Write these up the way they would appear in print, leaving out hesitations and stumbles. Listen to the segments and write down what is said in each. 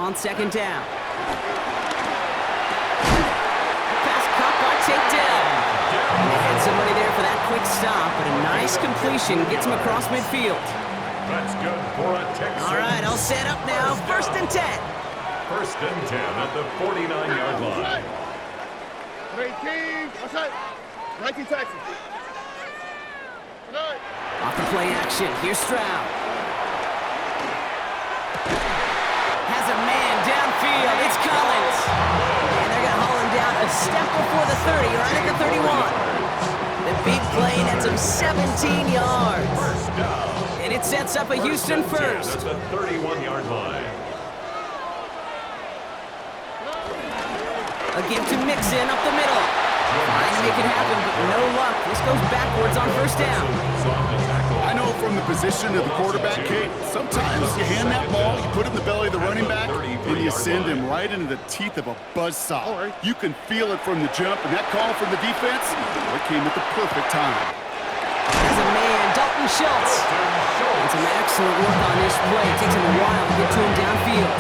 on second down. Pass caught by takedown. And they had somebody there for that quick stop, but a nice completion gets him across midfield. That's good for a Texan. All right, all set up now. First and 10. First and 10 at the 49-yard line. 18, outside. 19 Texans. Off the play action, here's Stroud. Has a man downfield, it's Collins. And they're going to haul him down a step before the 30, right at the 31. The big play nets him 17 yards. And it sets up a Houston first. At the 31-yard line. A give to Mixon up the middle. Trying to make it happen, but no luck. This goes backwards on first down. I know from the position of the quarterback, Kate, sometimes you hand that ball, you put it in the belly of the running back, and you send him right into the teeth of a buzzsaw. You can feel it from the jump, and that call from the defense, it came at the perfect time. As a man, Dalton Schultz. And some excellent work on this play. It takes him a while to get to him downfield.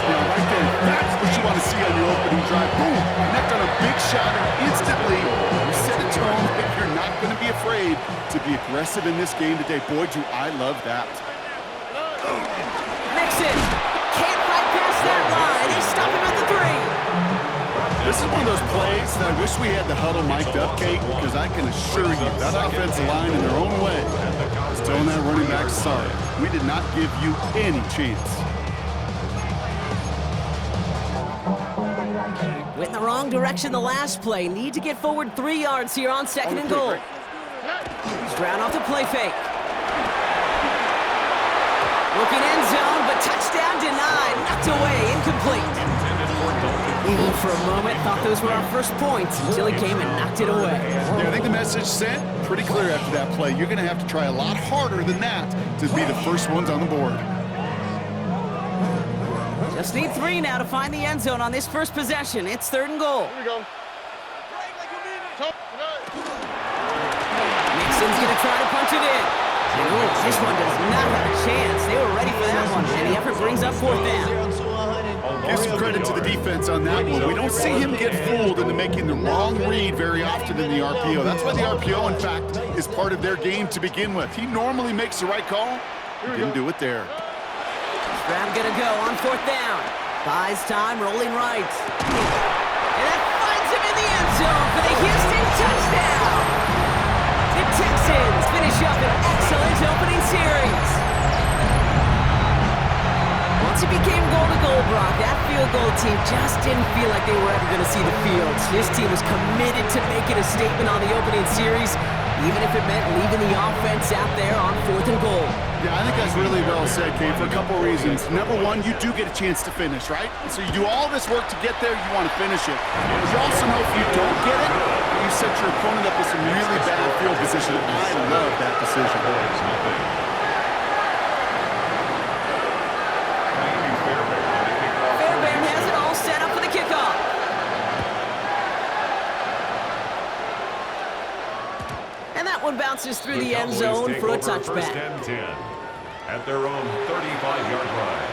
Yeah, right there, that's what you want to see on your opening drive. Boom, connect on a big shot, and instantly you set a tone that you're not going to be afraid to be aggressive in this game today. Boy, do I love that. Mixon can't fight past that line. They stop him at the 3. This is one of those plays that I wish we had the huddle mic'd up, Kate, because I can assure you that offensive line in their own way is telling that running back, sorry, we did not give you any chance. Went in the wrong direction the last play. Need to get forward 3 yards here on second and goal. Stroud off the play fake. Looking end zone, but touchdown denied. Knocked away, incomplete. For a moment, thought those were our first points until he came and knocked it away. Yeah, I think the message sent pretty clear after that play. You're going to have to try a lot harder than that to be the first ones on the board. Just need 3 now to find the end zone on this first possession. It's third and goal. Here we go. Mixon's going to try to punch it in. And this one does not have a chance. They were ready for that one, and the effort brings up fourth down. Give some credit to the defense on that one. We don't see him get fooled into making the wrong read very often in the RPO. That's why the RPO, in fact, is part of their game to begin with. He normally makes the right call. He didn't do it there. Stroud gonna go on fourth down. Buys time, rolling right. And that finds him in the end zone for the Houston touchdown. The Texans finish up an excellent opening series. Once it became goal-to-goal, Brock, that field goal team just didn't feel like they were ever going to see the field. This team was committed to making a statement on the opening series, even if it meant leaving the offense out there on fourth and goal. Yeah, I think that's really well said, Kate, for a couple of reasons. Number one, you do get a chance to finish, right? So you do all this work to get there, you want to finish it. But you also know if you don't get it, you set your opponent up with some really bad field position. I love that decision. Bounces through the end zone for a touchback. First and 10 at their own 35-yard line.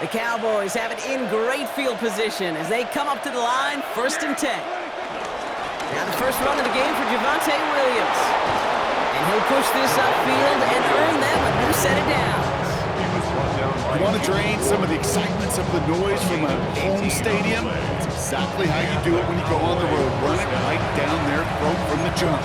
The Cowboys have it in great field position as they come up to the line, first and 10. Now the first run of the game for Javonte Williams. And he'll push this upfield and earn them a new set of downs. You want to drain some of the excitement, some of the noise from a home stadium? It's exactly how you do it when you go on the road. Run it right down their throat from the jump.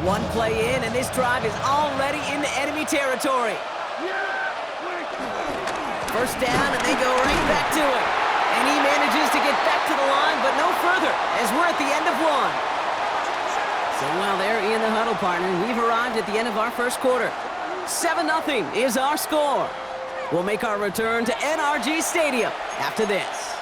One play in, and this drive is already into enemy territory. First down, and they go right back to it. And he manages to get back to the line, but no further, as we're at the end of one. So while they're in the huddle, partner, we've arrived at the end of our first quarter. 7-0 is our score. We'll make our return to NRG Stadium after this.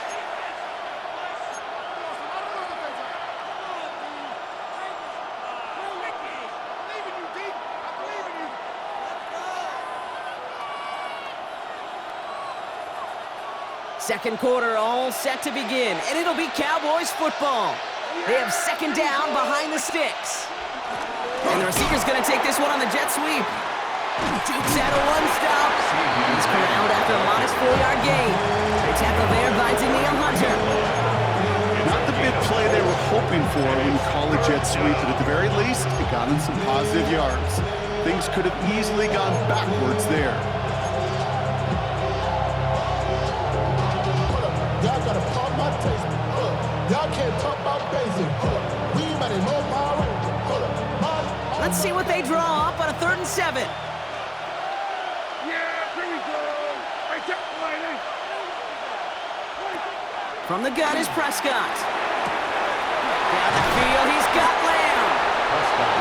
Second quarter all set to begin, and it'll be Cowboys football. They have second down behind the sticks. And the receiver's going to take this one on the jet sweep. Jukes out a one-stop. He's corralled after a modest 4-yard gain. The tackle there by Danielle Hunter. Not the big play they were hoping for when you call a jet sweep, but at the very least, it got them some positive yards. Things could have easily gone backwards there. Y'all gotta pump my taste. Y'all can't pump my basic. We might know power. Let's see what they draw up on a 3rd and 7. From the gun is Prescott. Down the field, he's got Lamb.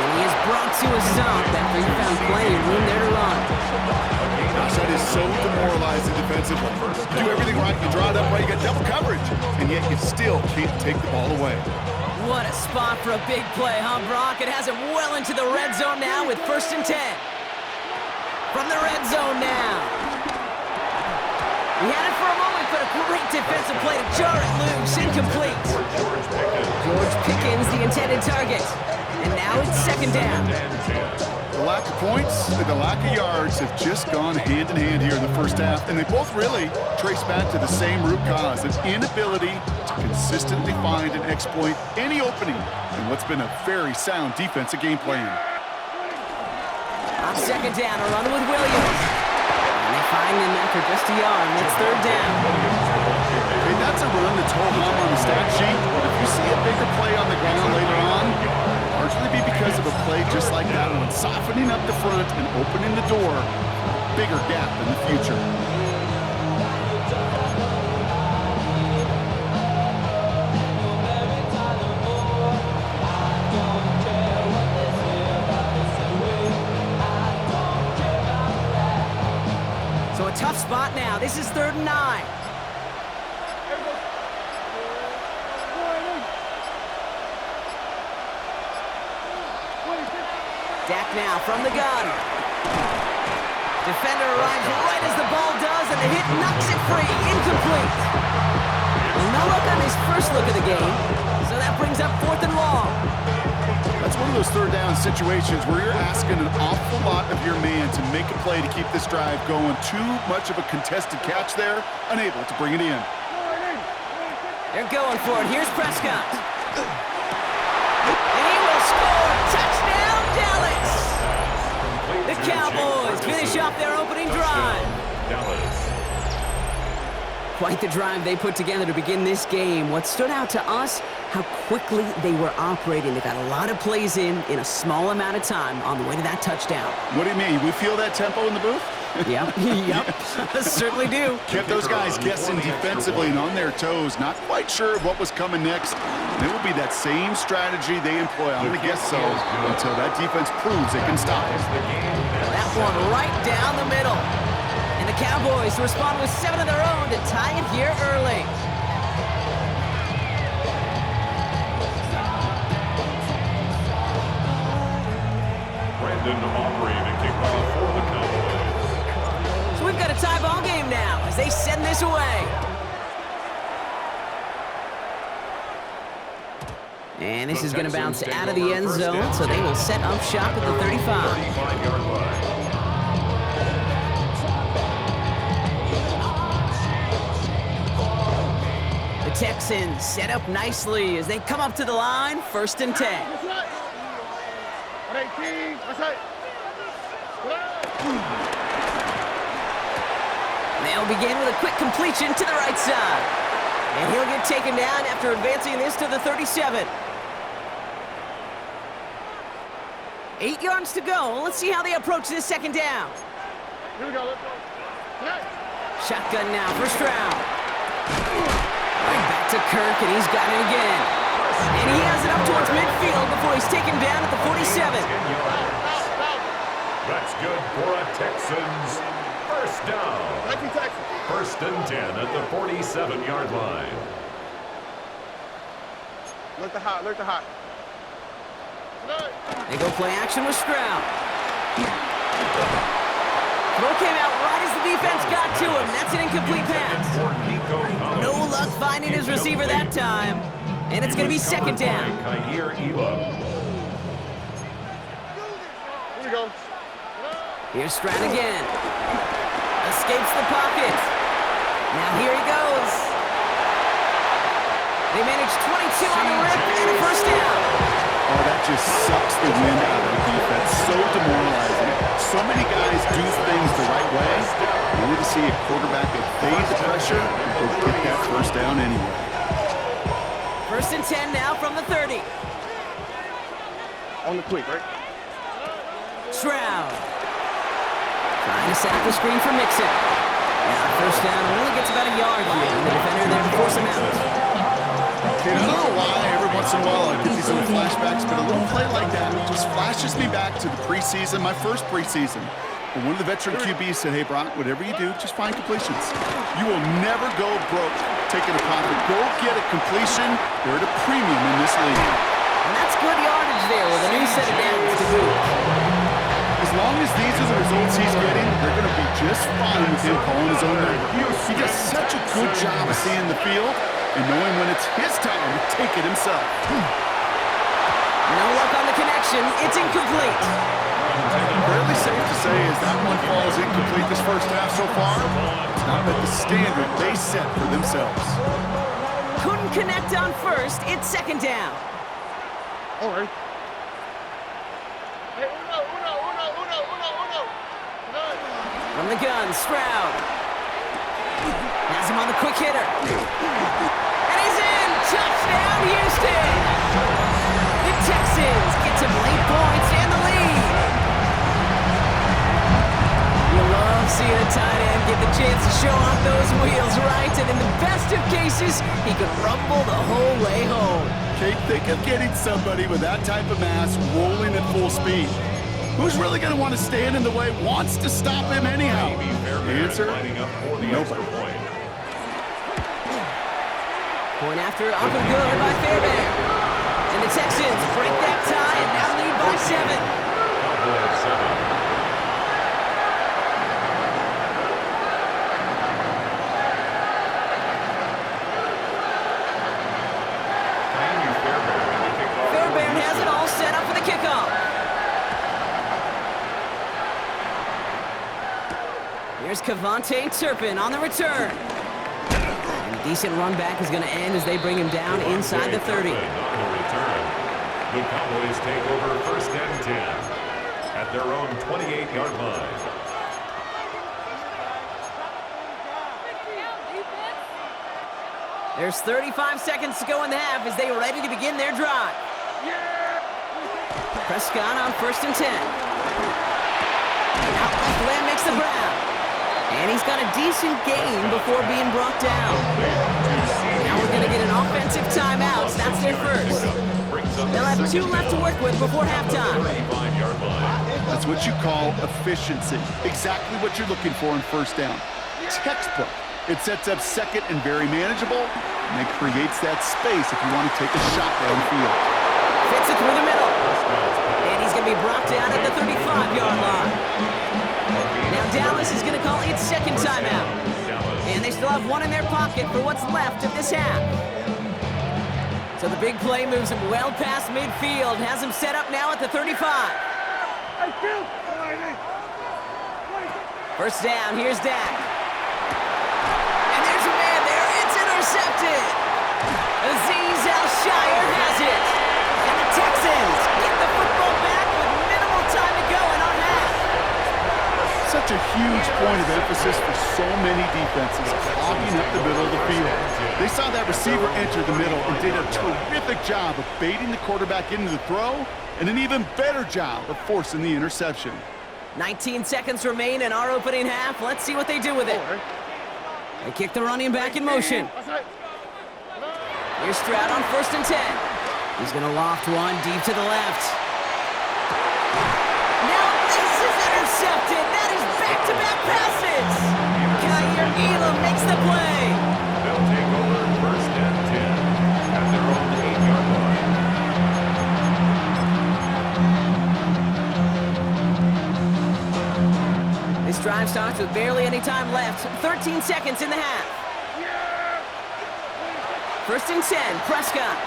And he is brought to a stop after he found plenty of room there to run. Gosh, that is so demoralizing defensively. You do everything right, you draw it up right, you got double coverage, and yet you still can't take the ball away. What a spot for a big play, huh, Brock? It has him well into the red zone now with 1st and 10. From the red zone now. He had it for a moment, but a great defensive play to jar it loose. Incomplete. George Pickens, the intended target. And now it's 2nd down. The lack of points and the lack of yards have just gone hand in hand here in the first half, and they both really trace back to the same root cause, an inability to consistently find and exploit any opening in what's been a very sound defensive game plan. On 2nd down, a run with Williams. And they find him after just a yard, and it's 3rd down. Okay, that's a run that's ho-hum on the stat sheet, but if you see a bigger play on the ground later on, largely be because of a play just like that one, softening up the front and opening the door, a bigger gap in the future. So a tough spot now. This is 3rd and 9. Dak now from the gun. Defender arrives right as the ball does, and the hit knocks it free. Incomplete. Well, no look on his first look of the game, so that brings up 4th and long. That's one of those 3rd down situations where you're asking an awful lot of your man to make a play to keep this drive going. Too much of a contested catch there, unable to bring it in. They're going for it. Here's Prescott. And he will score. Touchdown, Dallas. The Cowboys finish off their opening drive. Quite the drive they put together to begin this game. What stood out to us, how quickly they were operating. They got a lot of plays in a small amount of time on the way to that touchdown. What do you mean? We feel that tempo in the booth? Yep, certainly do. Kept those guys guessing defensively and on their toes, not quite sure of what was coming next. And it will be that same strategy they employ, I'm going to guess so, until that defense proves they can stop it. That one right down the middle. And the Cowboys respond with 7 of their own to tie it here early. Brandon Aubrey to kick off for the Cowboys. So we've got a tie ball game now as they send this away. And this is going to bounce out of the end zone, so they will set up shop at the 35. 35-yard line. Texans set up nicely as they come up to the line, 1st and 10. They'll begin with a quick completion to the right side. And he'll get taken down after advancing this to the 37. 8 yards to go. Let's see how they approach this 2nd down. Here we go, let's go. Shotgun now for Stroud. Right back to Kirk, and he's got it again. And he has it up towards midfield before he's taken down at the 47. That's good for a Texans first down. 1st and 10 at the 47-yard line. Look the hot, look the hot. They go play action with Stroud. Throw came out right as the defense got to him. That's an incomplete pass. No luck finding his receiver that time. And it's going to be second down. Here we go. Here's Stroud again. Escapes the pocket. Now here he goes. They manage 22 on the rip and a first down. Oh, that just sucks the wind out of the defense. So demoralizing. So many guys do things the right way. You need to see a quarterback evade the pressure and get that first down anyway. First and 10 now from the 30. On the quick, right? Stroud. Trying to set up the screen for Mixon. Now first down only gets about a yard here. And the defender there to force him out. Okay, I don't know why every once in a while I get these little flashbacks, but a little play like that just flashes me back to the preseason, my first preseason. And one of the veteran QBs said, hey, Brock, whatever you do, just find completions. You will never go broke taking a profit. Go get a completion. They're at a premium in this league. And that's good yardage there with a new set of downs to boot. As long as these are the results he's getting, they're going to be just fine with him calling his own number. He does such a good job of seeing the field and knowing when it's his time to take it himself. No luck on the connection. It's incomplete. Fairly safe to say as that one falls incomplete this first half so far, it's not met the standard they set for themselves. Couldn't connect on first. It's second down. All right. From the gun, Stroud. Has him on the quick hitter. And he's in! Touchdown, Houston! The Texans get some late points and the lead. You love seeing a tight end get the chance to show off those wheels, right? And in the best of cases, he could rumble the whole way home. Kate, think of getting somebody with that type of mass rolling at full speed. Who's really going to want to stand in the way, wants to stop him anyhow? The answer? Nobody. Point after, up and good by Fairbairn. And the Texans break that tie and now lead by 7. Fairbairn has it all set up for the kickoff. Here's Kevontae Turpin on the return. And a decent run back is going to end as they bring him down inside the 30. On the return, the Cowboys take over first and 10 at their own 28-yard line. There's 35 seconds to go in the half as they are ready to begin their drive. Prescott on first and 10. Out left limb makes the ground. And he's got a decent gain before being brought down. Now we're going to get an offensive timeout. That's their first. They'll have 2 left to work with before halftime. That's what you call efficiency. Exactly what you're looking for in first down. Textbook. It sets up second and very manageable, and it creates that space if you want to take a shot downfield. Fits it through the middle. And he's going to be brought down at the 35-yard line. Now Dallas is going to call its second timeout. And they still have 1 in their pocket for what's left of this half. So the big play moves him well past midfield. Has him set up now at the 35. First down, here's Dak. And there's a man there. It's intercepted. Azeez Al-Shire has it. And the Texans get the football back with minimal time to go in our half. Such a huge point of emphasis for so many defenses, clogging up the middle of the field. They saw that receiver enter the middle and did a terrific job of baiting the quarterback into the throw, and an even better job of forcing the interception. 19 seconds remain in our opening half. Let's see what they do with it. They kick the running back in motion. Here's Stroud on first and 10. He's going to loft one deep to the left. Now this is intercepted. That is back-to-back passes. Kyer Elam makes the play. They'll take over first and 10 at their own 8-yard line. This drive starts with barely any time left. 13 seconds in the half. First and 10, Prescott.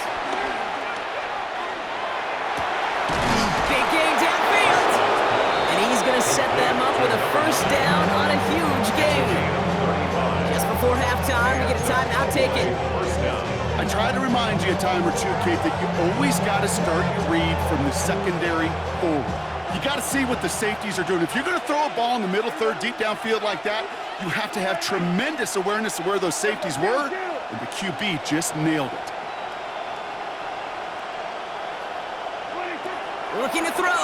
set them up with a first down on a huge gain. Just before halftime, we get a timeout taken. I try to remind you a time or two, Kate, that you always got to start your read from the secondary forward. You got to see what the safeties are doing. If you're going to throw a ball in the middle third, deep downfield like that, you have to have tremendous awareness of where those safeties were, and the QB just nailed it. Looking to throw.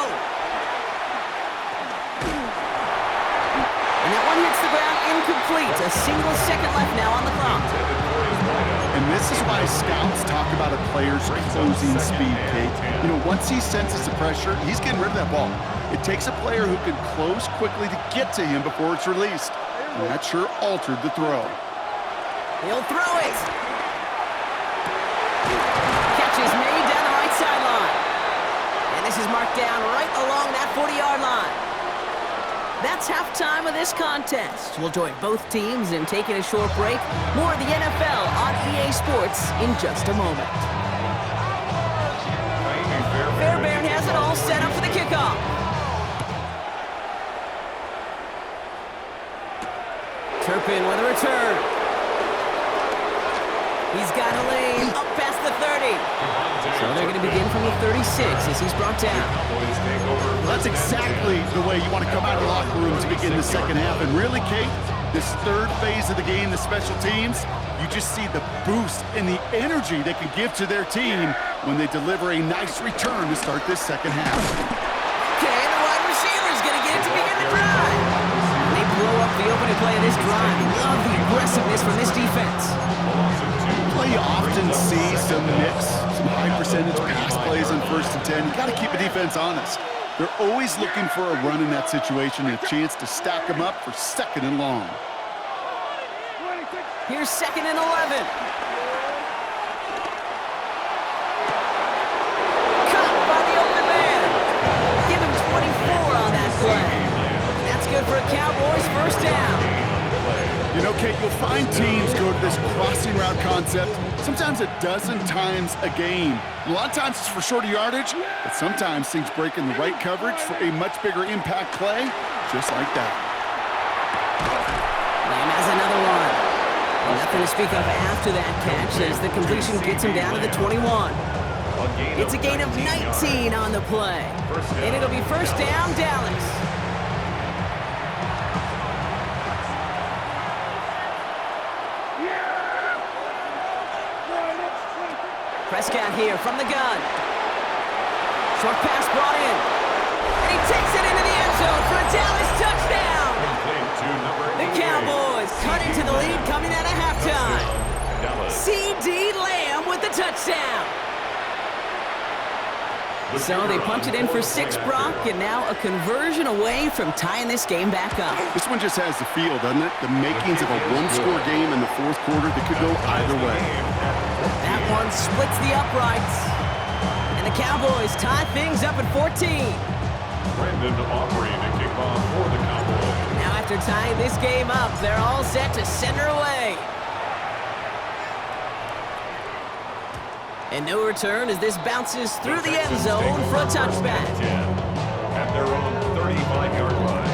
And that one hits the ground incomplete. A single second left now on the clock. And this is why scouts talk about a player's closing speed, Kate. You know, once he senses the pressure, he's getting rid of that ball. It takes a player who can close quickly to get to him before it's released. And that sure altered the throw. He'll throw it. Catch is made down the right sideline. And this is marked down right along that 40-yard line. That's halftime of this contest. We'll join both teams in taking a short break. More of the NFL on EA Sports in just a moment. Fairbairn has it all set up for the kickoff. Turpin with a return. He's got a lane up past the 30. So they're going to begin from the 36 as he's brought down. That's exactly the way you want to come out of the locker room to begin the second half. And really, Kate, this third phase of the game, the special teams, you just see the boost and the energy they can give to their team when they deliver a nice return to start this second half. Okay, the wide receiver's going to get it to begin the drive. They blow up the opening play of this drive. Love the aggressiveness from this defense. You often see some mix, some high percentage pass plays on 1st and 10. You got to keep the defense honest. They're always looking for a run in that situation and a chance to stack them up for 2nd and long. Here's 2nd and 11. Cut by the open man. Give him 24 on that play. That's good for a Cowboys first down. You know, Kate, you'll find teams go to this crossing route concept sometimes a dozen times a game. A lot of times it's for shorter yardage, but sometimes things break in the right coverage for a much bigger impact play, just like that. Lamb has another one. Nothing to speak of after that catch as the completion gets him down to the 21. It's a gain of 19 on the play. And it'll be first down, Dallas. Prescott here from the gun. Short pass brought in. And he takes it into the end zone for a Dallas touchdown. The Cowboys cut into the lead coming out of halftime. C.D. Lamb with the touchdown. So they punch it in for 6, Brock, and now a conversion away from tying this game back up. This one just has the feel, doesn't it? The makings of a one-score game in the 4th quarter that could go either way. That one splits the uprights. And the Cowboys tie things up at 14. Brandon Aubrey to kick off for the Cowboys. Now after tying this game up, they're all set to send her away. And no return as this bounces through the end zone for a touchback. At their own 35-yard line.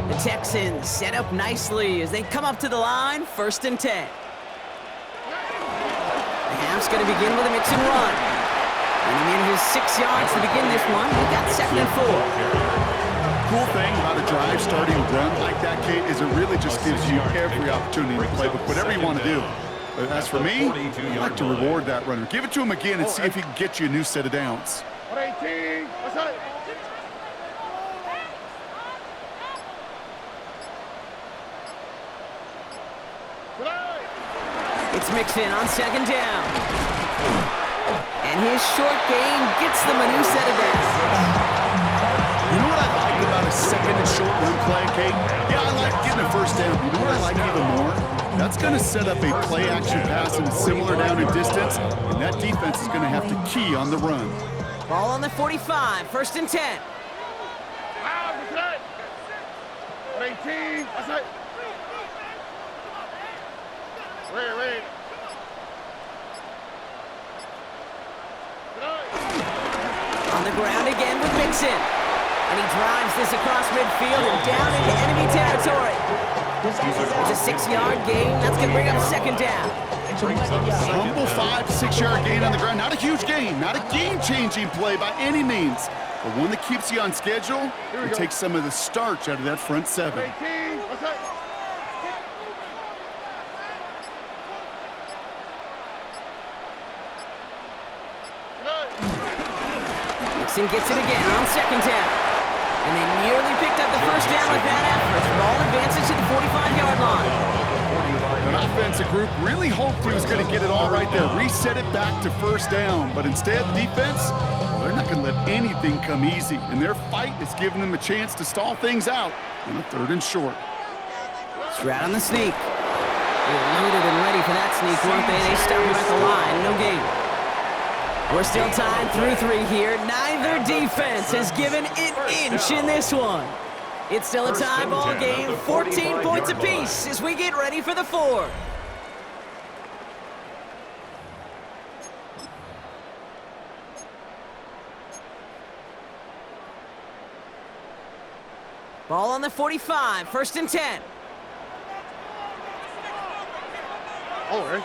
The Texans set up nicely as they come up to the line, 1st and 10. The half's going to begin with a mix and run. And he manages 6 yards to begin this one. We got 2nd and 4. Cool thing about a drive starting run like that, Kate, is it really just gives you every opportunity to play with whatever you want to do. But as for me, I like to reward that runner. Give it to him again and see if he can get you a new set of downs. 118. What's that? It's mixed in on 2nd down. And his short gain gets them a new set of downs. You know what I like about a 2nd and short run play, Kate? Yeah, I like getting a first down. You know what I like even more? That's going to set up a play-action pass in a similar down and distance, and that defense is going to have to key on the run. Ball on the 45, 1st and 10. 118. What's that? Wait. the ground again with Mixon. And he drives this across midfield and down into enemy territory. It's a 6-yard gain. That's going to bring up second down. Humble 5 to 6-yard gain on the ground. Not a huge gain, not a game-changing play by any means, but one that keeps you on schedule and takes some of the starch out of that front 7. Mixon gets it again on second down. And they nearly picked up the first down with that effort. Ball advances to the 45-yard line. The offensive group really hoped he was going to get it all right there, reset it back to first down. But instead, the defense, well, they're not going to let anything come easy. And their fight is giving them a chance to stall things out on a 3rd and short. Strat on the sneak. They're loaded and ready for that sneak, weren't they? They stop him at the line. No gain. We're still tied through 3 here. Neither defense has given an inch in this one. It's still a tie ball game, 14 points apiece as we get ready for the 4th. Ball on the 45, 1st and 10. All right.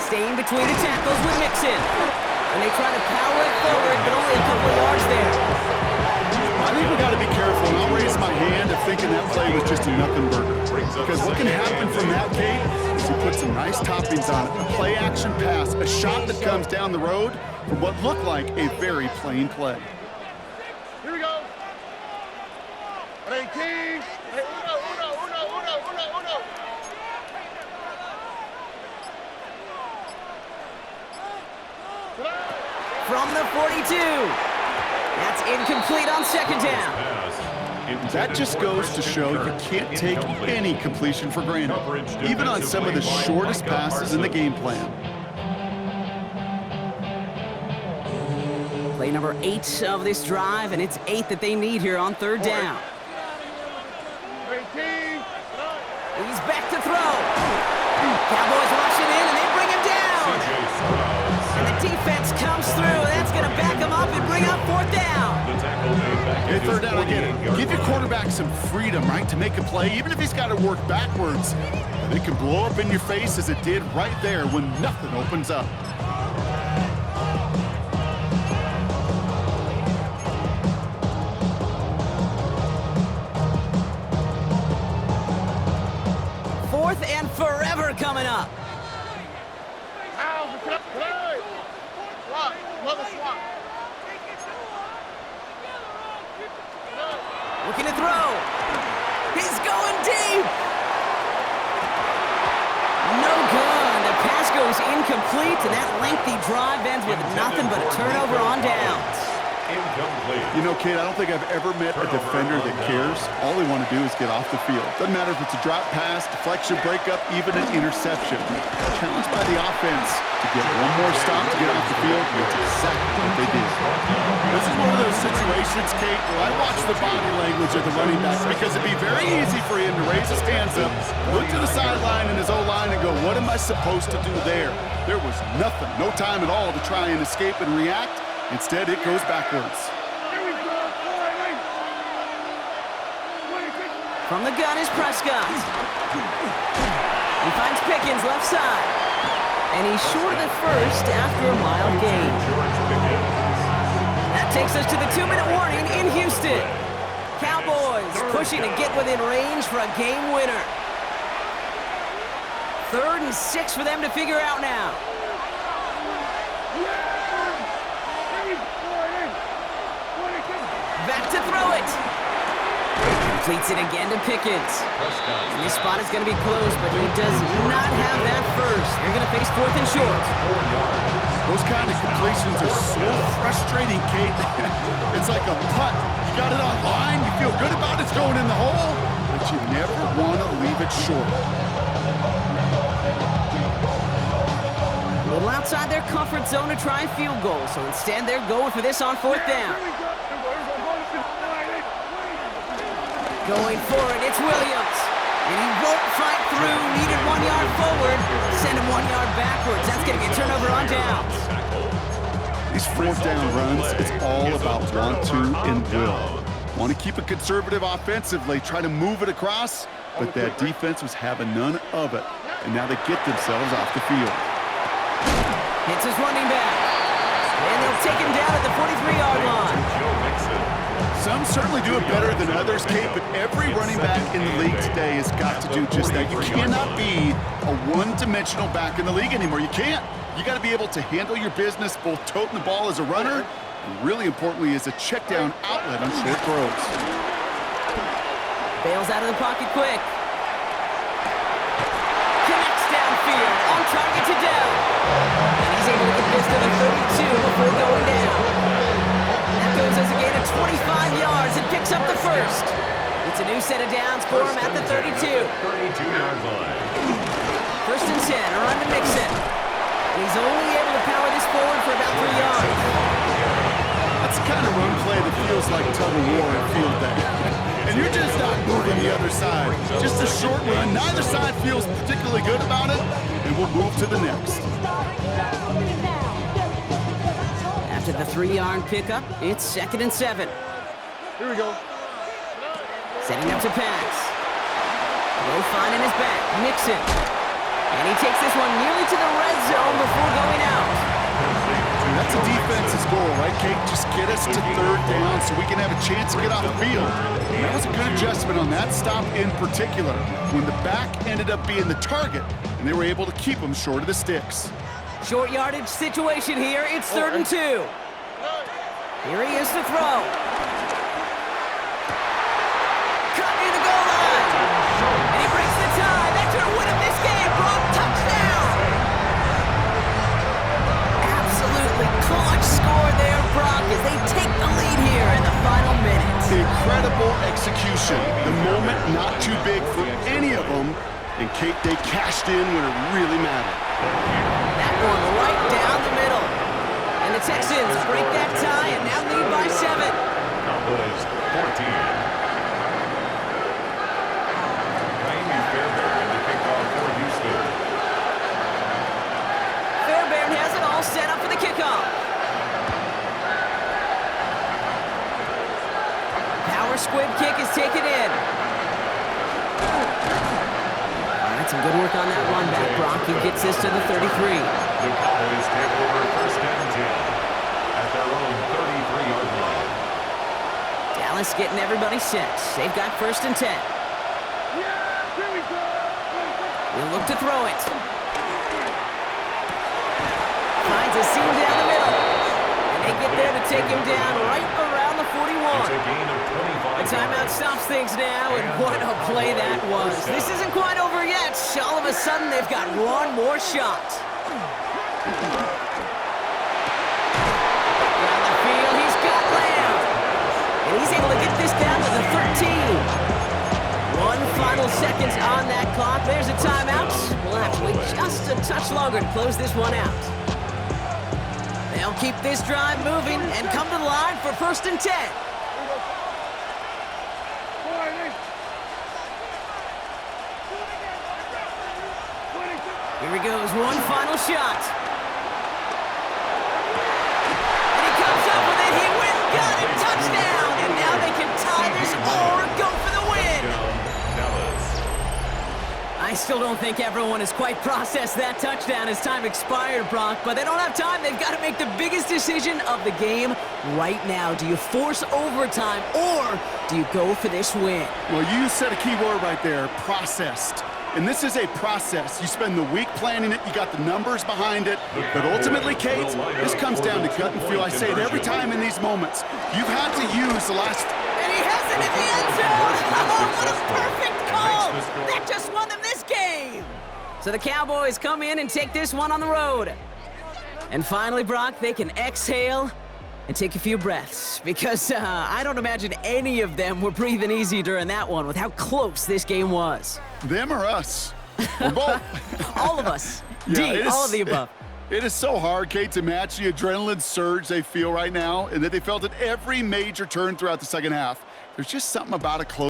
Staying between the tackles with Mixon. And they try to power it forward, but only a couple of yards there. I think we got to be careful, and I'll raise my hand of thinking that play was just a nothing burger. Because what can happen from that, Kate, is you put some nice toppings on it. A play-action pass, a shot that comes down the road from what looked like a very plain play. Here we go. 18. Uno. From the 42. That's incomplete on second down. That just goes to show you can't take any completion for granted, even on some of the shortest passes in the game plan. Play number 8 of this drive, and it's 8 that they need here on 3rd down. He's back to throw. Cowboys rush it in, and they bring him down. And the defense comes through. That's going to back him up and bring up 4th down. Okay, 3rd down, I get it. Give your quarterback some freedom, right, to make a play, even if he's got to work backwards. And it can blow up in your face as it did right there when nothing opens up. And forever coming up. Looking to throw. He's going deep. No good. The pass goes incomplete, and that lengthy drive ends with nothing but a turnover on downs. You know, Kate, I don't think I've ever met a defender that cares. All they want to do is get off the field. Doesn't matter if it's a drop pass, deflection, breakup, even an interception. Challenged by the offense to get one more stop to get off the field, and that's exactly what they did. This is one of those situations, Kate, where I watch the body language of the running back because it'd be very easy for him to raise his hands up, look to the sideline in his O-line and go, what am I supposed to do there? There was nothing, no time at all to try and escape and react. Instead, it goes backwards. From the gun is Prescott. He finds Pickens left side. And he's short of the first after a mild gain. That takes us to the 2-minute warning in Houston. Cowboys pushing to get within range for a game winner. 3rd and 6 for them to figure out now. Back to throw it. Completes it again to Pickens. And this spot is going to be close, but he does not have that first. They're going to face 4th and short. Those kind of completions are so frustrating, Kate. It's like a putt. You got it on line, you feel good about it's going in the hole, but you never want to leave it short. A little outside their comfort zone to try a field goal, so instead they're going for this on 4th down. Going for it, it's Williams. And he won't fight through. Needed 1 yard forward. Send him 1 yard backwards. That's going to be a turnover on downs. These fourth down runs, it's all about want to and will. Want to keep it conservative offensively, try to move it across, but that defense was having none of it. And now they get themselves off the field. Hits his running back. And they'll take him down at the 43-yard line. Some certainly do it better than others, Kate, but every running back in the league today has got to do just that. You cannot be a one-dimensional back in the league anymore. You can't. You got to be able to handle your business, both toting the ball as a runner, and really importantly as a check-down outlet on short throws. Bails out of the pocket quick. Connects downfield, on target to Dell. And he's able to get this to the 32 before going down. That goes as a gain of 25 yards and picks up the first. It's a new set of downs for him at the 32. 32-yard line. First and 10, around to Mixon. And he's only able to power this forward for about 3 yards. That's the kind of run play that feels like tug-of-war in field day. And you're just not moving the other side. Just a short run. Neither side feels particularly good about it, and we'll move to the next. After the 3-yard pickup, it's 2nd and 7. Here we go. Setting up to pass. Low fine in his back. Mixon. And he takes this one nearly to the red zone before going out. That's a defense's goal, right, Kate? Just get us to 3rd down so we can have a chance to get off the field. And that was a good adjustment on that stop in particular, when the back ended up being the target, and they were able to keep him short of the sticks. Short yardage situation here. It's 3rd and 2. Here he is to throw. Cut near the goal line. And he breaks the tie. That's going to win him this game. Brock, touchdown. Absolutely clutch score there, Brock, as they take the lead here in the final minutes. Incredible execution. The moment not too big for any of them. And Kate, they cashed in when it really mattered. That one right down the middle. And the Texans break that tie and now lead by 7. Cowboys 14. Miami Fairbairn in the kickoff for Houston. Fairbairn has it all set up for the kickoff. Power squib kick is taken in. Some good work on that run back, Brock. He gets this to the 33. The Cowboys take over 1st and 10 at their own 33-yard line. Dallas getting everybody set. They've got 1st and 10. We'll look to throw it. Finds a seam down the middle. And they get there to take him down right around the 41. It's a gain of 25. The timeout stops things now, and what a play that was. This isn't quite over yet. All of a sudden, they've got one more shot. Down the field, he's got Lamb. And he's able to get this down to the 13. 1 final seconds on that clock. There's a timeout. We'll have to wait just a touch longer to close this one out. They'll keep this drive moving and come to the line for 1st and 10. Here he goes, one final shot. And he comes up with it, he went, got it, touchdown! And now they can tie this or go for the win! I still don't think everyone has quite processed that touchdown as time expired, Brock, but they don't have time. They've got to make the biggest decision of the game right now. Do you force overtime or do you go for this win? Well, you said a key word right there, processed. And this is a process. You spend the week planning it, you got the numbers behind it, but ultimately, Kate, this comes down to gut and feel. I say it every time in these moments. You've had to use the last... And he has it in the end zone! Oh, what a perfect call! That just won them this game! So the Cowboys come in and take this one on the road. And finally, Brock, they can exhale and take a few breaths, because I don't imagine any of them were breathing easy during that one with how close this game was. Them or us? Or both. All of us. Yeah, all of the above. It is so hard, Kate, to match the adrenaline surge they feel right now and that they felt at every major turn throughout the second half. There's just something about a close